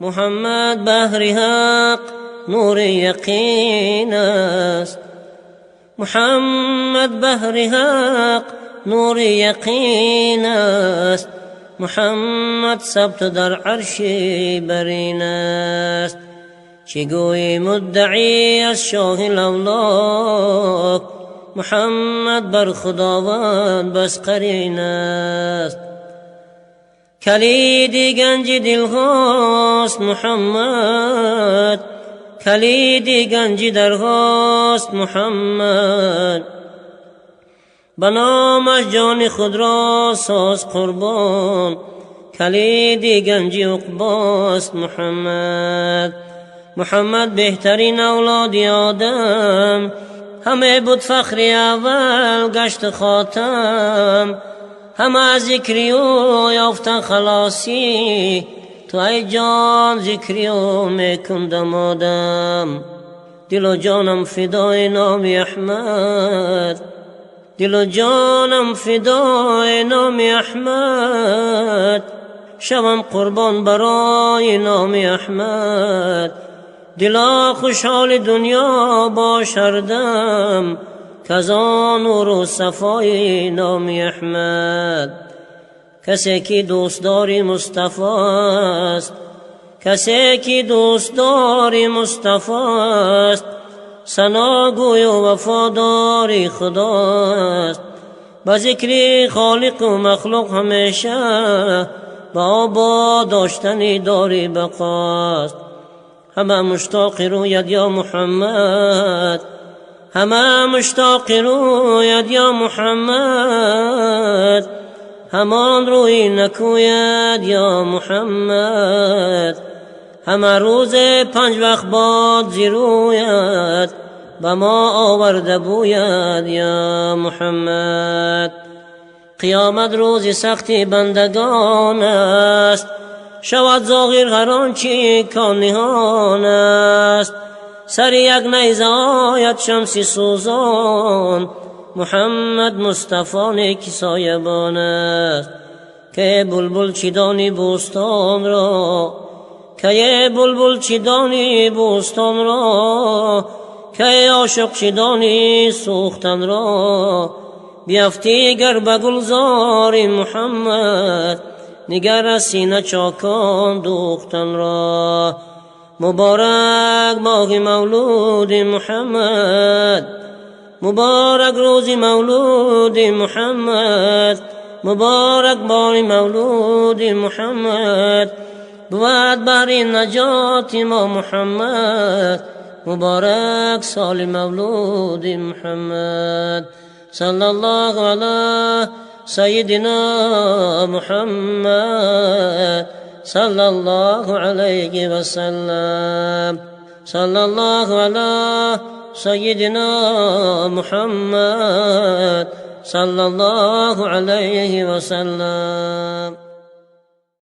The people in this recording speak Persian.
محمد بحر حق نور یقین است. محمد بحر حق نور یقین است. محمد ثبت در عرش برین است. چه گویی مدعی از شاه الاولاک، محمد بر خداوند بس قرین است. کلید گنج دلهاست محمد، کلید گنج درهاست محمد. به نامش جان خود را ساز قربان، کلید گنج عقباست محمد. محمد بهترین اولاد آدم، همه بود فخر اول گشت خاتم. همه از ذکری او یافتن خلاصی، تو ای جان ذکری او میکن دمادم. دل و جانم فدای نام احمد، دل و جانم فدای نام احمد. شوم قربان برای نام احمد. دلا خوشحال دنیا باش هر دم، کزان نور و صفای نام احمد. کسی که دوستداری مصطفی است، کسی که دوستداری مصطفی است. ثناگوی و وفاداری خداست، با ذکر خالق و مخلوق همیشه با آباد داشتنی داری بقاست. همه مشتاق رویت یا محمد، همه مشتاق رویت یا محمد. همان روی نکوید یا محمد، همه روز 5 وقت باد زیروید به ما آورده بوید یا محمد. قیامت روز سختی بندگان است، شود ظاهر هر آنچه کان نهان است. سر یک نیزه آید شمس سوزان، محمد مصطفی نیک سایبان است. که بلبل چیدانی بوستان را، که بلبل چیدانی بوستان را، که عاشق چیدانی سوختن را. بیافتی گر به گلزار محمد، نگر از سینه چاکان دوختن را. مبارک ماه مولود محمد، مبارک روز مولود محمد. مبارک بار مولود محمد، بود بر نجات ما محمد. مبارک سال مولود محمد. صلی الله علی سیدنا محمد، صلی الله علیه و سلم. صلی الله علی سیدنا محمد، صلی الله علیه و سلم.